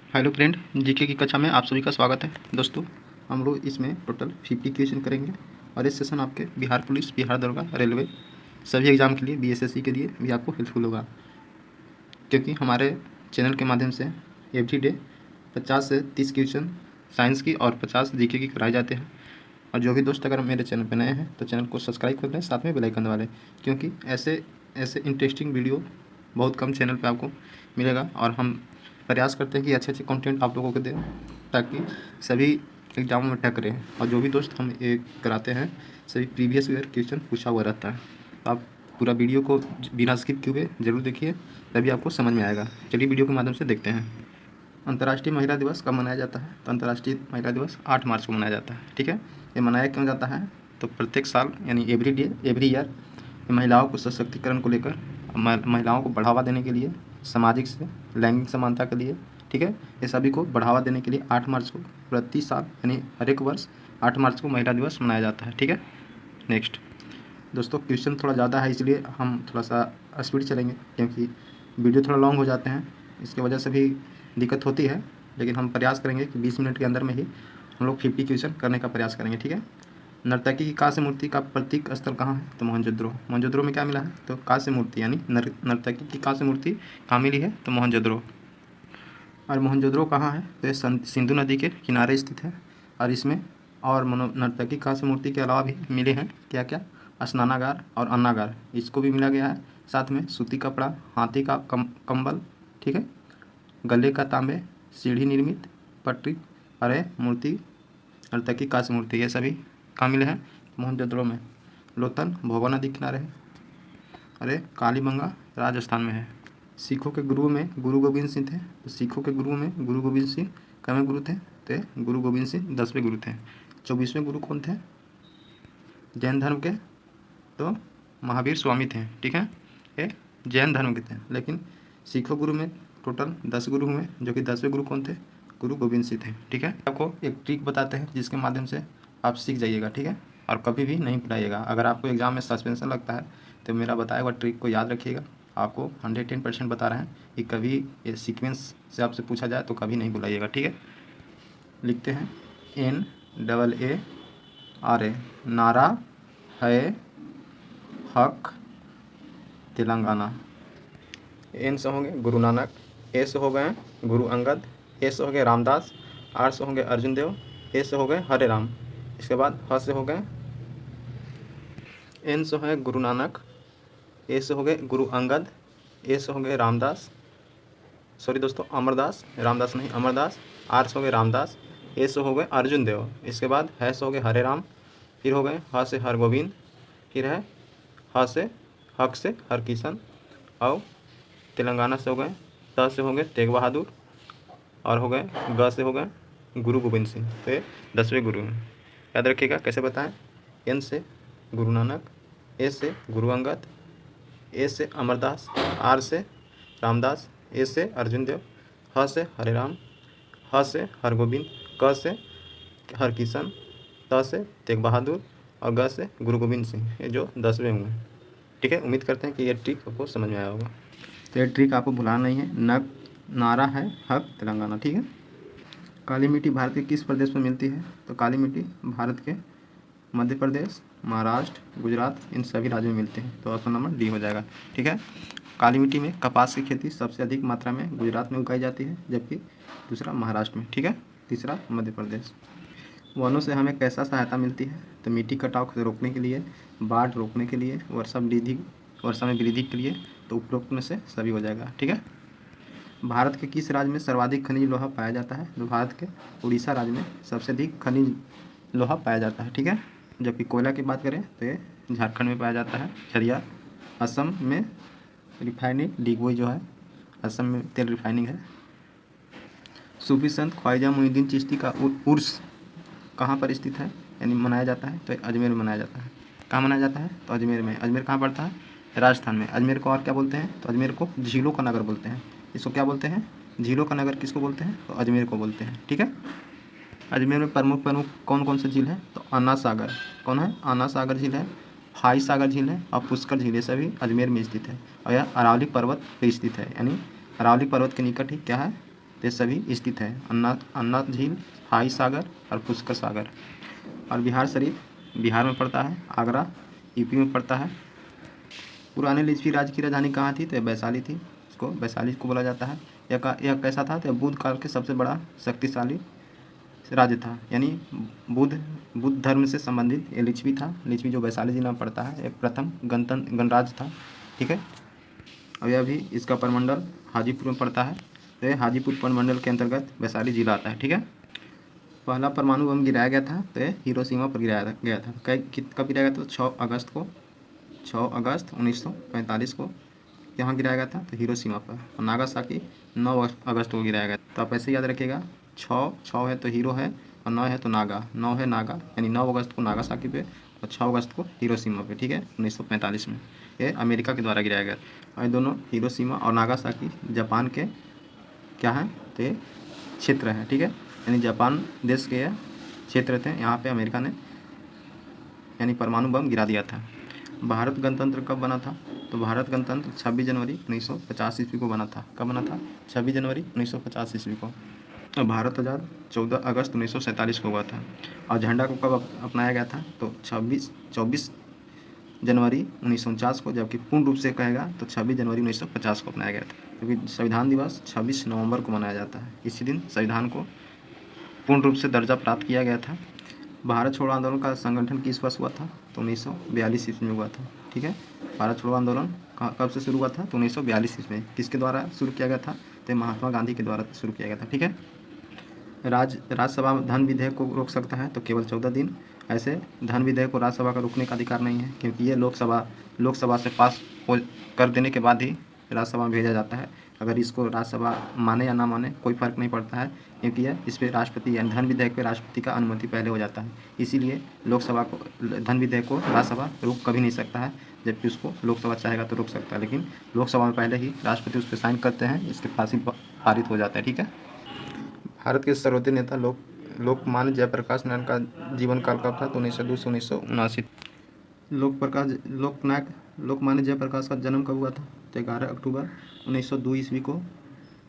Hello friend, GK की कक्षा में आप सभी का स्वागत है। दोस्तों, हम लोग इसमें टोटल 50 क्वेश्चन करेंगे और इस सेशन आपके बिहार पुलिस, बिहार दरोगा, रेलवे सभी एग्ज़ाम के लिए, बीएसएससी के लिए भी आपको हेल्पफुल होगा, क्योंकि हमारे चैनल के माध्यम से एवरीडे 50 से 30 क्वेश्चन साइंस की और 50 जीके की कराए जाते हैं। और जो भी दोस्त अगर मेरे चैनल पर नए हैं तो चैनल को सब्सक्राइब कर लें, साथ में बेल आइकन दबा लें, क्योंकि ऐसे ऐसे इंटरेस्टिंग वीडियो बहुत कम चैनल पे आपको मिलेगा। और हम प्रयास करते हैं कि अच्छे अच्छे कंटेंट आप लोगों को दें, ताकि सभी एग्जामों में टक्करें। और जो भी दोस्त हम एक कराते हैं सभी प्रीवियस ईयर क्वेश्चन पूछा हुआ रहता है। तो आप पूरा वीडियो को बिना स्किप किए हुए जरूर देखिए, तभी आपको समझ में आएगा। चलिए वीडियो के माध्यम से देखते हैं। अंतर्राष्ट्रीय महिला दिवस कब मनाया जाता है? तो अंतर्राष्ट्रीय महिला दिवस 8 मार्च को मनाया जाता है। ठीक है, ये मनाया क्यों जाता है? तो प्रत्येक साल यानी एवरी ईयर महिलाओं को सशक्तिकरण को लेकर, महिलाओं को बढ़ावा देने के लिए, सामाजिक से लैंगिक समानता के लिए, ठीक है, ये सभी को बढ़ावा देने के लिए 8 मार्च को प्रति साल यानी हर एक वर्ष 8 मार्च को महिला दिवस मनाया जाता है। ठीक है, नेक्स्ट दोस्तों, क्वेश्चन थोड़ा ज़्यादा है इसलिए हम थोड़ा सा स्पीड चलेंगे, क्योंकि वीडियो थोड़ा लॉन्ग हो जाते हैं, इसकी वजह से भी दिक्कत होती है। लेकिन हम प्रयास करेंगे कि 20 मिनट के अंदर में ही हम लोग 50 क्वेश्चन करने का प्रयास करेंगे। ठीक है, नर्तकी की कांस्य मूर्ति का प्रतीक स्थल कहाँ है? तो मोहनजोदड़ो। मोहनजोदड़ो में क्या मिला है? तो कांस्य मूर्ति, यानी नर्तकी की कांस्य मूर्ति कहाँ मिली है? तो मोहनजोदड़ो। और मोहनजोदड़ो कहाँ है? तो ये सिंधु नदी के किनारे स्थित है। और इसमें और नर्तकी कांस्य मूर्ति के अलावा भी मिले हैं क्या क्या? स्नानागार और अन्नागार, इसको भी मिला गया है। साथ में सूती कपड़ा, हाथी का कंबल, ठीक है, गले का तांबे, सीढ़ी निर्मित पटरी, अरे मूर्ति, नर्तकी कांस्य मूर्ति, ये सभी कहाँ मिले हैं? मोहनजोदड़ो में। लोतन भोगो नदी किनारे है। अरे कालीबंगा राजस्थान में है। सिखों के गुरु में गुरु गोविंद सिंह थे। तो सिखों के गुरु में गुरु गोविंद सिंह कौन गुरु थे? तो गुरु गोविंद सिंह 10वें गुरु थे। 24वें गुरु कौन थे? जैन धर्म के तो महावीर स्वामी थे। ठीक है, ये जैन धर्म के थे। लेकिन सिखों गुरु में टोटल 10 गुरु हुए, जो कि 10वें गुरु कौन थे? गुरु गोविंद सिंह थे। ठीक है, आपको एक ट्रिक बताते हैं जिसके माध्यम से आप सीख जाइएगा। ठीक है, और कभी भी नहीं भुलाइएगा। अगर आपको एग्जाम में सस्पेंशन लगता है तो मेरा बताया हुआ ट्रिक को याद रखिएगा। आपको 110% बता रहे हैं कि कभी ये सीक्वेंस से आपसे पूछा जाए तो कभी नहीं भुलाइएगा। ठीक है, लिखते हैं NAARA, नारा है हक तेलंगाना। एन से होंगे गुरु नानक, ए से हो गए गुरु अंगद, ए से हो गए रामदास, आर से होंगे अर्जुन देव, ए से हो गए हरे राम। इसके बाद ह से हो गए, एन से है गुरु नानक, ए से हो गए गुरु अंगद, ए से हो गए रामदास, सॉरी दोस्तों अमरदास, रामदास नहीं अमरदास, आर से हो गए रामदास, ए से हो गए अर्जुन देव। इसके बाद है से हो गए हरे राम, फिर हो गए ह से हरगोविंद, फिर है ह से हक से हरकिशन, और तेलंगाना से हो गए त से हो गए तेग बहादुर, और हो गए ग से हो गए गुरु गोविंद सिंह। तो ये 10वें गुरु हैं। याद रखिएगा कैसे बताएं। एन से गुरु नानक, ए से गुरु अंगद, ए से अमरदास, आर से रामदास, ए से अर्जुन देव, ह से हरे राम, ह से हरगोविंद, क से हरकिशन, त से तेग बहादुर, और ग से गुरु गोविंद सिंह। ये जो 10वें हुए। ठीक है, उम्मीद करते हैं कि ये ट्रिक आपको समझ में आया होगा। तो ये ट्रिक आपको भुलाना नहीं है। नारा है हक तेलंगाना। ठीक है, काली मिट्टी भारत के किस प्रदेश में मिलती है? तो काली मिट्टी भारत के मध्य प्रदेश, महाराष्ट्र, गुजरात, इन सभी राज्यों में मिलते हैं। तो ऑप्शन नंबर डी हो जाएगा। ठीक है, काली मिट्टी में कपास की खेती सबसे अधिक मात्रा में गुजरात में उगाई जाती है, जबकि दूसरा महाराष्ट्र में। ठीक है, तीसरा मध्य प्रदेश। वनों से हमें कैसा सहायता मिलती है? तो मिट्टी कटाव को रोकने के लिए, बाढ़ रोकने के लिए, वर्षा में वृद्धि के लिए। तो उपरोक्त में से सभी हो जाएगा। ठीक है, भारत के किस राज्य में सर्वाधिक खनिज लोहा पाया जाता है? तो भारत के उड़ीसा राज्य में सबसे अधिक खनिज लोहा पाया जाता है। ठीक है, जबकि कोयला की बात करें तो ये झारखंड में पाया जाता है, झरिया। असम में रिफाइनिंग डिगबोई जो है, असम में तेल रिफाइनिंग है। सूफी संत ख्वाजा मोइनुद्दीन चिश्ती का उर्स कहाँ पर स्थित है यानी मनाया जाता है? तो अजमेर में मनाया जाता है। कहाँ मनाया जाता है? तो अजमेर में। अजमेर कहाँ पड़ता है? राजस्थान में। अजमेर को और क्या बोलते हैं? तो अजमेर को झीलों का नगर बोलते हैं। इसको क्या बोलते हैं? झीलों का नगर किसको बोलते हैं? तो अजमेर को बोलते हैं। ठीक है, अजमेर में प्रमुख कौन कौन से झील है? तो अन्ना सागर, कौन है? अन्ना सागर झील है, फाई सागर झील है, और पुष्कर झील है, सभी अजमेर में स्थित है। और यह अरावली पर्वत पर स्थित है, यानी अरावली पर्वत के निकट ही क्या है? तो ये सभी स्थित है अन्ना झील, हाई सागर और पुष्कर सागर। और बिहार शरीफ बिहार में पड़ता है। आगरा यूपी में पड़ता है। पुराने लिच्छवी राज्य की राजधानी कहाँ थी? तो यह वैशाली थी। इसको वैशाली को बोला जाता है। यह कैसा था? तो बुद्ध काल के सबसे बड़ा शक्तिशाली राज्य था, यानी बुद्ध धर्म से संबंधित ये लिच्छवी था। लिच्छवी जो वैशाली जिला में पड़ता है, एक प्रथम गणराज्य था। ठीक है। और यह भी इसका प्रमंडल हाजीपुर में पड़ता है। तो ये हाजीपुर प्रमंडल के अंतर्गत वैशाली जिला आता है। ठीक है। पहला परमाणु बम गिराया गया था तो ये हिरोशिमा पर गिराया गया था। कब गिराया गया था? 6 अगस्त 1945 को यहाँ गिराया गया था, तो हिरोशिमा पर। और नागासाकी 9 अगस्त को गिराया गया। तो आप ऐसे याद रखिएगा, 6 है तो हीरो है, और 9 है तो नागा। 9 है नागा, यानी 9 अगस्त को नागासाकी पे और 6 अगस्त को हिरोशिमा पे। ठीक है, 1945 में ये अमेरिका के द्वारा गिराया गया। और ये दोनों हिरोशिमा और नागासाकी जापान के क्या है? तो ये क्षेत्र है। ठीक है, यानी जापान देश के क्षेत्र थे, यहाँ पे अमेरिका ने यानी परमाणु बम गिरा दिया था। भारत गणतंत्र कब बना था? तो भारत गणतंत्र 26 जनवरी 1950 ईस्वी को बना था। कब बना था? 26 जनवरी 1950 ईस्वी को। और भारत आज़ाद 14 अगस्त 1947 को हुआ था। और झंडा को कब अपनाया गया था? तो 24 जनवरी 1949 को, जबकि पूर्ण रूप से कहेगा तो 26 जनवरी 1950 को अपनाया गया था, क्योंकि संविधान दिवस 26 नवंबर को मनाया जाता है। इसी दिन संविधान को पूर्ण रूप से दर्जा प्राप्त किया गया था। भारत छोड़ो आंदोलन का संगठन किस वर्ष हुआ था? तो 1942 ईस्वी में हुआ था। ठीक है, भारत छोड़ो आंदोलन कब से शुरू हुआ था? तो 1942 ईस्वी में। किसके द्वारा शुरू किया गया था? तो महात्मा गांधी के द्वारा शुरू किया गया था। ठीक है। राज्यसभा धन विधेयक को रोक सकता है तो केवल 14 दिन। ऐसे धन विधेयक को राज्यसभा का रोकने का अधिकार नहीं है, क्योंकि ये लोकसभा से पास कर देने के बाद ही राज्यसभा में भेजा जाता है। अगर इसको राज्यसभा माने या ना माने कोई फर्क नहीं पड़ता है, क्योंकि यह इस पर राष्ट्रपति यानी धन विधेयक पे राष्ट्रपति का अनुमति पहले हो जाता है। इसीलिए लोकसभा को धन विधेयक को राज्यसभा रोक कभी नहीं सकता है, जबकि उसको लोकसभा चाहेगा तो रोक सकता है, लेकिन लोकसभा में पहले ही राष्ट्रपति उस पर साइन करते हैं, इसके पास ही पारित हो जाता है। ठीक है। भारत के सर्वोदय नेता लोकमान्य जयप्रकाश नारायण का जीवन काल कब था? तो 1902 से 1979। लोकमान्य जयप्रकाश का जन्म कब हुआ था? तो 11 अक्टूबर 1902 ईस्वी को।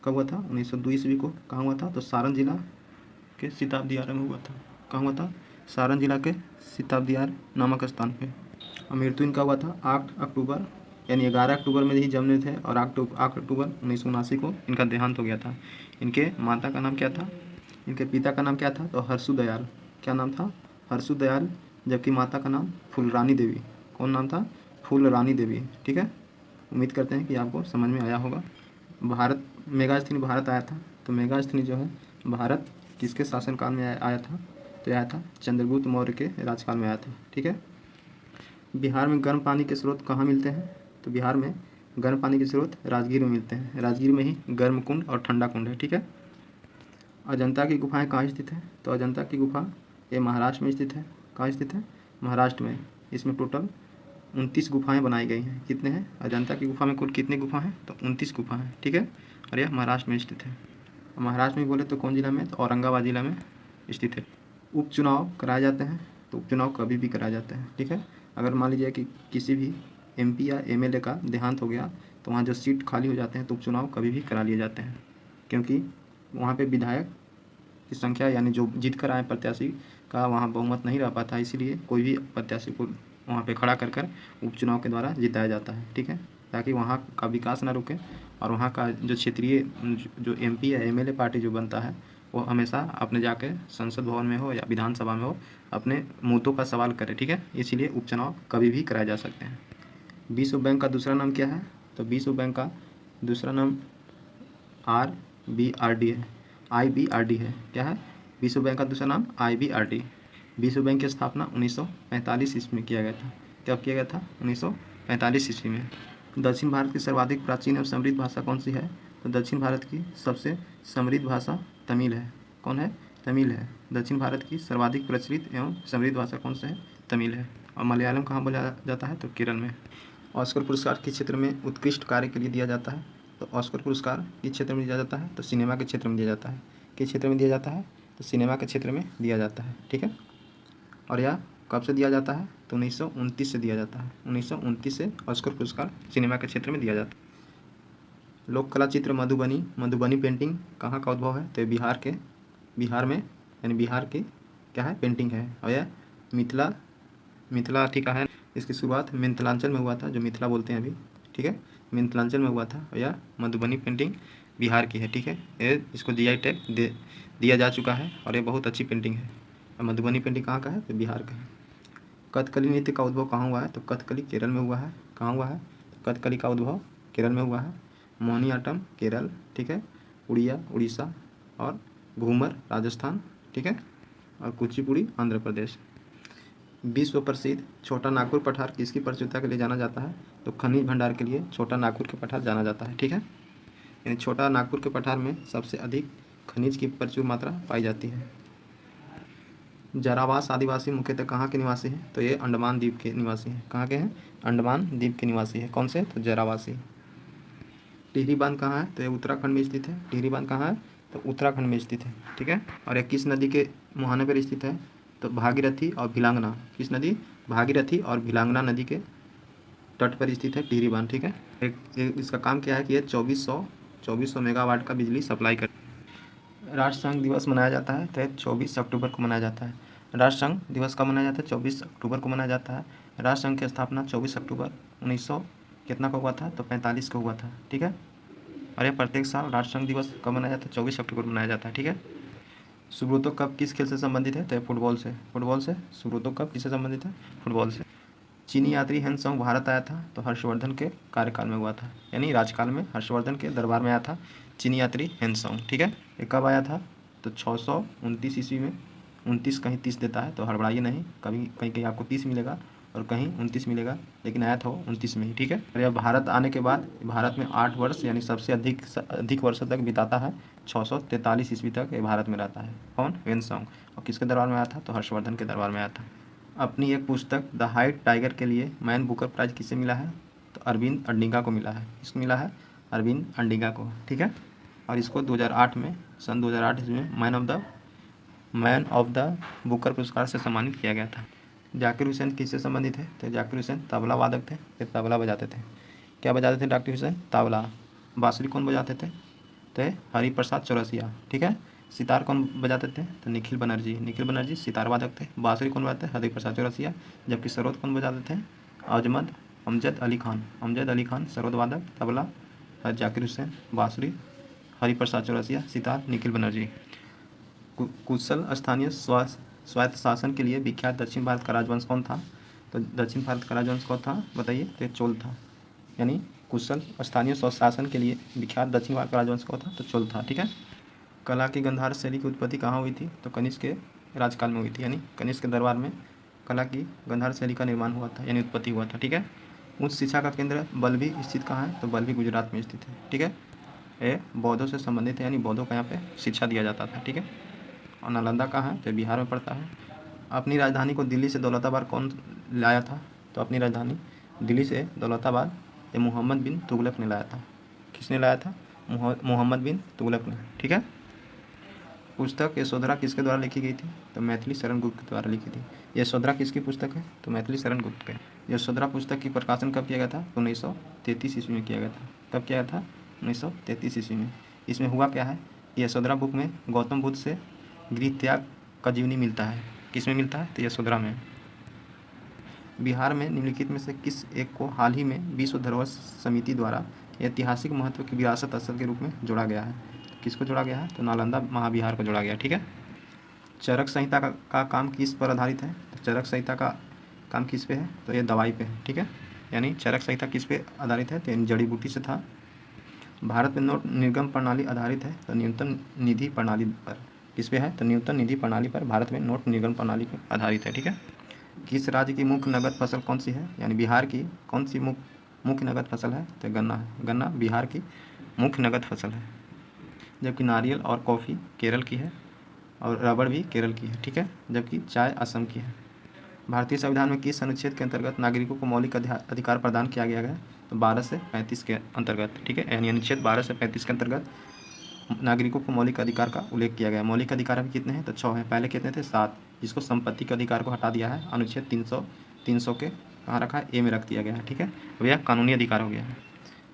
कब हुआ था? 1902 ईस्वी को। कहाँ हुआ था? तो सारण जिला के सिताबदियारा में हुआ था। कहाँ हुआ था? सारण जिला के सिताबदियार नामक स्थान पे। और मृत्यु इनका हुआ था 8 अक्टूबर, यानी 11 अक्टूबर में ही जन्मे थे, और 8 अक्टूबर 1979 को इनका देहांत हो गया था। इनके माता का नाम क्या था? इनके पिता का नाम क्या था? तो हर्षु दयाल। क्या नाम था? हर्षु दयाल। जबकि माता का नाम फूलरानी देवी। कौन नाम था? फूलरानी देवी। ठीक है, उम्मीद करते हैं कि आपको समझ में आया होगा। मेगास्थनी भारत आया था, तो मेगास्थनी जो है भारत किसके शासनकाल में आया था? तो आया था चंद्रगुप्त मौर्य के राजकाल में आया था। ठीक है। बिहार में गर्म पानी के स्रोत कहाँ मिलते हैं? तो बिहार में गर्म पानी के स्रोत राजगीर में मिलते हैं। राजगीर में ही गर्म कुंड और ठंडा कुंड है। ठीक है। अजंता की गुफाएं कहाँ स्थित है? तो अजंता की गुफा ये महाराष्ट्र में स्थित है। कहाँ स्थित है? महाराष्ट्र में। इसमें टोटल 29 गुफाएं बनाई गई हैं। कितने हैं? अजंता की गुफा में कुल कितनी गुफा हैं? तो 29 गुफा हैं। ठीक है, और यह महाराष्ट्र में स्थित है। महाराष्ट्र में बोले तो कौन जिला में? तो औरंगाबाद जिला में स्थित है। उपचुनाव कराए जाते हैं, तो उपचुनाव कभी भी कराए जाते हैं। ठीक है, अगर मान लीजिए कि किसी भी MP या MLA का देहांत हो गया, तो वहाँ जो सीट खाली हो जाते हैं तो उपचुनाव कभी भी करा लिए जाते हैं, क्योंकि वहाँ पे विधायक की संख्या यानी जो जीत कर आए प्रत्याशी का वहाँ बहुमत नहीं रह पाता, इसीलिए कोई भी प्रत्याशी को वहाँ पे खड़ा कर उपचुनाव के द्वारा जिताया जाता है। ठीक है, ताकि वहाँ का विकास ना रुके, और वहाँ का जो क्षेत्रीय जो MP या MLA पार्टी जो बनता है वो हमेशा अपने जाके संसद भवन में हो या विधानसभा में हो अपने मुद्दों का सवाल करे। ठीक है, इसीलिए उपचुनाव कभी भी कराए जा सकते हैं। विश्व बैंक का दूसरा नाम क्या है? तो विश्व बैंक का दूसरा नाम IBRD है। IBRD है। क्या है? विश्व बैंक का दूसरा नाम IBRD। विश्व बैंक की स्थापना 1945 ईस्वी में किया गया था। कब किया गया था? 1945 ईस्वी में। दक्षिण भारत की सर्वाधिक प्राचीन एवं समृद्ध भाषा कौन सी है? तो दक्षिण भारत की सबसे समृद्ध भाषा तमिल है। कौन है? तमिल है। दक्षिण भारत की सर्वाधिक प्रचलित एवं समृद्ध भाषा कौन सी है? तमिल है। और मलयालम कहाँ बोला जाता है? तो केरल में। ऑस्कर पुरस्कार किस क्षेत्र में उत्कृष्ट कार्य के लिए दिया जाता है? तो ऑस्कर पुरस्कार किस क्षेत्र में दिया जाता है? तो सिनेमा के क्षेत्र में दिया जाता है। किस क्षेत्र में दिया जाता है? तो सिनेमा के क्षेत्र में दिया जाता है। ठीक है, और यह कब से दिया जाता है? तो 1929 से दिया जाता है। 1929 से ऑस्कर पुरस्कार सिनेमा के क्षेत्र में दिया जाता है। लोक कला चित्र मधुबनी, मधुबनी पेंटिंग कहाँ का उद्भव है? तो बिहार में, यानी बिहार की क्या है पेंटिंग है। और यह मिथिला ठीक है, इसकी शुरुआत मिथिलांचल में हुआ था, जो मिथिला बोलते हैं अभी, ठीक है, मिथिलांचल में हुआ था। और यह मधुबनी पेंटिंग बिहार की है, ठीक है। ये इसको जीआई टैग दिया जा चुका है और ये बहुत अच्छी पेंटिंग है। और मधुबनी पेंटिंग कहाँ का है? तो बिहार का है। कथकली नृत्य का उद्भव कहाँ हुआ है? तो कथकली केरल में हुआ है। कहाँ हुआ है? तो कथकली का उद्भव केरल में हुआ है। मोहिनीअट्टम केरल, ठीक है, उड़िया उड़ीसा और घूमर राजस्थान, ठीक है, और कुचिपुड़ी आंध्र प्रदेश। विश्व प्रसिद्ध छोटा नागपुर पठार किसकी प्रचुरता के लिए जाना जाता है? तो खनिज भंडार के लिए छोटा नागपुर के पठार जाना जाता है, ठीक है। यानी छोटा नागपुर के पठार में सबसे अधिक खनिज की प्रचुर मात्रा पाई जाती है। जरावास आदिवासी मुख्यतः कहाँ के निवासी हैं? तो ये अंडमान द्वीप के निवासी हैं। कहाँ के हैं? अंडमान द्वीप के निवासी हैं। कौन से? तो जरावासी। टिहरी बांध कहाँ है? तो ये उत्तराखंड में स्थित है। टिहरी बांध कहाँ है? तो उत्तराखंड में स्थित है, ठीक है। और ये किस नदी के मुहाने पर स्थित है? तो भागीरथी और भिलांगना। किस नदी? भागीरथी और भिलांगना नदी के तट पर स्थित है टिहरी बांध, ठीक है। इसका काम क्या है कि ये 2400 मेगावाट का बिजली सप्लाई कर। राष्ट्रसंघ दिवस मनाया जाता है तो 24 अक्टूबर को मनाया जाता है। राष्ट्रसंघ दिवस कब मनाया जाता है? 24 अक्टूबर को मनाया जाता है। राष्ट्रसंघ की स्थापना 24 अक्टूबर 1900 कितना को हुआ था? तो 45 को हुआ था, ठीक है। और यह प्रत्येक साल राष्ट्रसंघ दिवस कब मनाया जाता है? 24 अक्टूबर को मनाया जाता है, ठीक है। सुब्रतो कप किस खेल से संबंधित है? तो ये फुटबॉल से। सुब्रतो कप किससे संबंधित है? फुटबॉल से। चीनी यात्री हैंसोंग भारत आया था तो हर्षवर्धन के कार्यकाल में हुआ था, यानी राजकाल में हर्षवर्धन के दरबार में आया था चीनी यात्री हैंसोंग, ठीक है। ये कब आया था? तो 629 ईस्वी में। 29 कहीं 30 देता है तो हड़बड़ाइए नहीं, कभी कहीं कहीं आपको 30 मिलेगा और कहीं 29 मिलेगा, लेकिन आया था वो 29 में ही, ठीक है। और यह भारत आने के बाद भारत में 8 वर्ष यानी सबसे अधिक वर्षों तक बिताता है। 643 ईस्वी तक ये भारत में रहता है। कौन? हैंसोंग। और किसके दरबार में आया था? तो हर्षवर्धन के दरबार में आया था। अपनी एक पुस्तक द व्हाइट टाइगर के लिए मैन बुकर प्राइज किसे मिला है? तो अरविंद अडिगा को मिला है। किसको मिला है? अरविंद अडिगा को, ठीक है। और इसको 2008 में, सन 2008 में मैन ऑफ द बुकर पुरस्कार से सम्मानित किया गया था। जाकिर हुसैन किससे संबंधित है? तो जाकिर हुसैन तबला वादक थे, ये तबला बजाते थे। क्या बजाते थे जाकिर हुसैन? तबला। बांसुरी कौन बजाते थे? तो हरिप्रसाद चौरसिया, ठीक है। सितार कौन बजाते थे? तो निखिल बनर्जी सितार वादक थे। बांसुरी कौन बजाते? हरिप्रसाद चौरसिया। जबकि सरोद कौन बजाते थे? अमजद अली खान सरोद वादक, तबला और जाकिर हुसैन बांसुरी, हरिप्रसाद चौरसिया सितार, निखिल बनर्जी। कुशल स्थानीय स्वायत्त शासन के लिए विख्यात दक्षिण भारत का राजवंश कौन था? तो दक्षिण भारत का राजवंश कौन था? बताइए। तो चोल था। यानी कुशल स्थानीय स्वशासन के लिए विख्यात दक्षिण भारत का राजवंश कौन था? तो चोल था, ठीक है। कला की गंधार शैली की उत्पत्ति कहाँ हुई थी? तो कनिष्क के राजकाल में हुई थी, यानी कनिष्क के दरबार में कला की गंधार शैली का निर्माण हुआ था, यानी उत्पत्ति हुआ था, ठीक है। उच्च शिक्षा का केंद्र बल्लभी स्थित कहाँ है? तो बल्लभी गुजरात में स्थित है, ठीक है। ये बौद्धों से संबंधित है, यानी बौद्धों को यहाँ पे शिक्षा दिया जाता था, ठीक है। और नालंदा कहाँ है? तो बिहार में पड़ता है। अपनी राजधानी को दिल्ली से दौलताबाद कौन लाया था? तो अपनी राजधानी दिल्ली से दौलताबाद ये मोहम्मद बिन तुगलक ने लाया था। किसने लाया था? मोहम्मद बिन तुगलक ने, ठीक है। पुस्तक यशोधरा किसके द्वारा लिखी गई थी? तो मैथिली शरण गुप्त के द्वारा लिखी थी। यशोधरा किसकी पुस्तक है? तो मैथिली शरण गुप्त के। यशोधरा पुस्तक की प्रकाशन कब किया गया था? तो 1933 ईस्वी में किया गया था। कब किया गया था? 1933 ईस्वी में। इसमें हुआ क्या है? यशोधरा बुक में गौतम बुद्ध से गृह त्याग का जीवनी मिलता है। किसमें मिलता है? तो यशोधरा में। बिहार में निम्नलिखित में से किस एक को हाल ही में विश्व धरोहर समिति द्वारा ऐतिहासिक महत्व की विरासत स्थल के रूप में जोड़ा गया है? किसको जोड़ा गया है? तो नालंदा महाविहार को जोड़ा गया, ठीक है। चरक संहिता का काम किस पर आधारित है? तो चरक संहिता का काम किस पे है? तो ये दवाई पे है, ठीक है। यानी चरक संहिता किस पे आधारित है? तो जड़ी बूटी से था। भारत में नोट निर्गम प्रणाली आधारित है तो न्यूनतम निधि प्रणाली पर। किस पे है? तो न्यूनतम निधि प्रणाली पर भारत में नोट निर्गम प्रणाली पर आधारित है, ठीक है। किस राज्य की मुख्य नगद फसल कौन सी है? यानी बिहार की कौन सी मुख्य नगद फसल है? तो गन्ना है। गन्ना बिहार की मुख्य नगद फसल है। जबकि नारियल और कॉफ़ी केरल की है और रबड़ भी केरल की है, ठीक है। जबकि चाय असम की है। भारतीय संविधान में किस अनुच्छेद के अंतर्गत नागरिकों को मौलिक अधिकार प्रदान किया गया है? तो 12 से 35 के अंतर्गत, ठीक है। यानी अनुच्छेद 12 से 35 के अंतर्गत नागरिकों को मौलिक अधिकार का उल्लेख किया गया। मौलिक अधिकार अभी कितने हैं? तो 6 हैं। पहले कितने थे? 7, जिसको संपत्ति के अधिकार को हटा दिया है। अनुच्छेद 300 के कहाँ रखा है? ए में रख दिया गया है, ठीक है। अब यह कानूनी अधिकार हो गया है।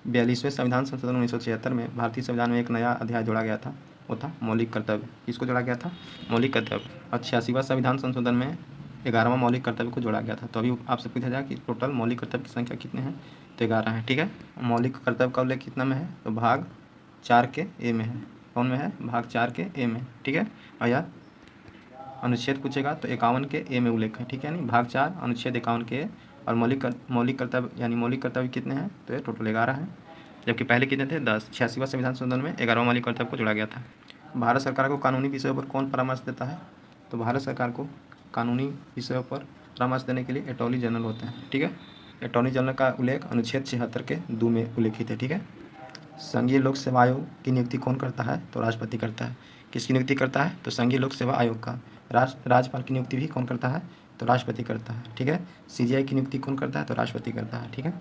42वें संविधान संशोधन 1976 में भारतीय संविधान में एक नया अध्याय जोड़ा गया था, वो था मौलिक कर्तव्य। किसको जोड़ा गया था? मौलिक कर्तव्य। और 86वां संविधान संशोधन में 11वां मौलिक कर्तव्य को जोड़ा गया था। तो अभी आपसे पूछा जाए कि टोटल मौलिक कर्तव्य की संख्या कितने हैं, तो 11 है। ठीक है, मौलिक कर्तव्य का उल्लेख कितना में है? तो भाग 4 के ए में है। कौन में है? भाग 4 के ए में। ठीक है, और यह अनुच्छेद पूछेगा तो 51 के ए में उल्लेख है। ठीक है, नहीं, भाग 4 अनुच्छेद 51 के ए। और मौलिक कर्तव्य यानी मौलिक कर्तव्य कितने हैं? तो ये टोटल 11 है, जबकि पहले कितने थे? 10। 86वां संविधान संशोधन में 11वां मौलिक कर्तव्य को जोड़ा गया था। भारत सरकार को कानूनी विषयों पर कौन परामर्श देता है? तो भारत सरकार को कानूनी विषयों पर परामर्श देने के लिए अटॉर्नी जनरल होते हैं। ठीक है, अटॉर्नी जनरल का उल्लेख अनुच्छेद 76 के 2 में उल्लेखित है। ठीक है, संघीय लोक सेवा आयोग की नियुक्ति कौन करता है? तो राष्ट्रपति करता है। किसकी नियुक्ति करता है? तो संघीय लोक सेवा आयोग का। राज्यपाल की नियुक्ति भी कौन करता है? तो राष्ट्रपति करता है। ठीक है, सीजीआई की नियुक्ति कौन करता है? तो राष्ट्रपति करता है। ठीक है,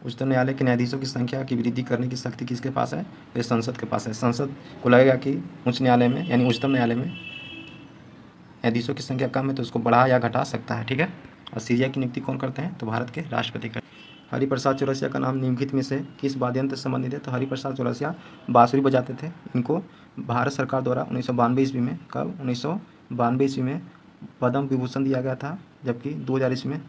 उच्चतम न्यायालय के न्यायाधीशों की संख्या की वृद्धि करने की शक्ति किसके पास है? तो ये संसद के पास है। संसद को लगेगा कि उच्च न्यायालय में यानी उच्चतम न्यायालय में न्यायाधीशों की संख्या कम है, तो उसको बढ़ा या घटा सकता है। ठीक है, और सीजीआई की नियुक्ति कौन करते हैं? तो भारत के राष्ट्रपति करते हैं। हरिप्रसाद चौरसिया का नाम निम्नलिखित में से किस वाद्य यंत्र से संबंधित है? तो हरिप्रसाद चौरसिया बांसुरी बजाते थे। इनको भारत सरकार द्वारा 1992 ईस्वी में, कब? 1992 ईस्वी में पद्म विभूषण दिया गया था, जबकि 2000 ईस्वी में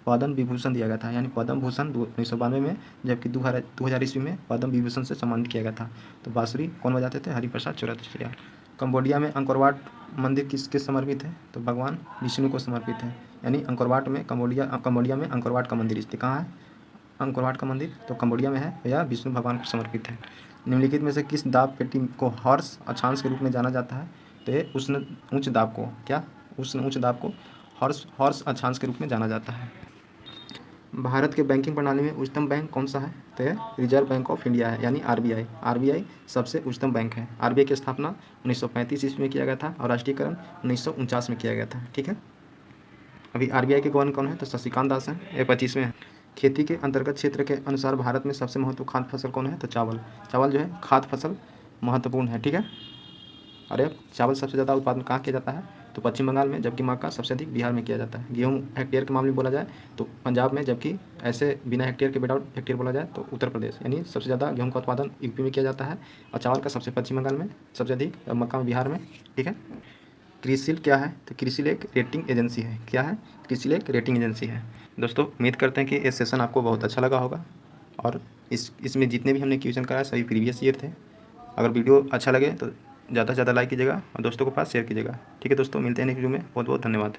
पद्म विभूषण दिया गया था, यानी पद्म भूषण 1992 में, जबकि 2000 ईस्वी में पद्म विभूषण से सम्मानित किया गया था। तो बांसुरी कौन बजाते थे? हरिप्रसाद चौरसिया। कंबोडिया में अंकोरवाट मंदिर किसके समर्पित है? तो भगवान विष्णु को समर्पित है। यानी अंकोरवाट में कंबोडिया में अंकोरवाट का मंदिर स्थित। कहाँ है अंकोरवाट का मंदिर? तो कंबोडिया में है, या विष्णु भगवान को समर्पित है। निम्नलिखित में से किस दाब पेटी को हॉर्स अक्षांश के रूप में जाना जाता है? तो ये उष्ण उच्च दाब को, क्या? उष्ण उच्च दाब को हॉर्स अक्षांश के रूप में जाना जाता है। भारत के बैंकिंग प्रणाली में उच्चतम बैंक कौन सा है? तो यह रिजर्व बैंक ऑफ इंडिया है, यानी आरबीआई। आरबीआई सबसे उच्चतम बैंक है। आरबीआई की स्थापना 1935 ईस्वी में किया गया था और राष्ट्रीयकरण 1949 में किया गया था। ठीक है, अभी आरबीआई के गवर्नर कौन है? तो शशिकांत दास है, ये 25वें है। खेती के अंतर्गत क्षेत्र के अनुसार भारत में सबसे महत्वपूर्ण खाद्य फसल कौन है? तो चावल। चावल जो है खाद्य फसल महत्वपूर्ण है। ठीक है, अरे चावल सबसे ज़्यादा उत्पादन कहाँ किया जाता है? तो पश्चिम बंगाल में, जबकि मक्का सबसे अधिक बिहार में किया जाता है। गेहूँ हेक्टेयर के मामले में बोला जाए तो पंजाब में, जबकि ऐसे बिना हेक्टेयर के विदाउट हेक्टेयर बोला जाए तो उत्तर प्रदेश। यानी सबसे ज़्यादा गेहूँ का उत्पादन यूपी में किया जाता है, और चावल का सबसे पश्चिम बंगाल में सबसे अधिक, और मक्का में बिहार में। ठीक है, क्रिसिल क्या है? तो क्रिसिल एक रेटिंग एजेंसी है। क्या है? क्रिसिल एक रेटिंग एजेंसी है। दोस्तों, उम्मीद करते हैं कि ये सेशन आपको बहुत अच्छा लगा होगा, और इसमें जितने भी हमने क्वेश्चन कराए सभी प्रीवियस ईयर थे। अगर वीडियो अच्छा लगे तो ज़्यादा से ज़्यादा लाइक कीजिएगा और दोस्तों के पास शेयर कीजिएगा। ठीक है दोस्तों, मिलते हैं नेक्स्ट वीडियो में। बहुत बहुत धन्यवाद।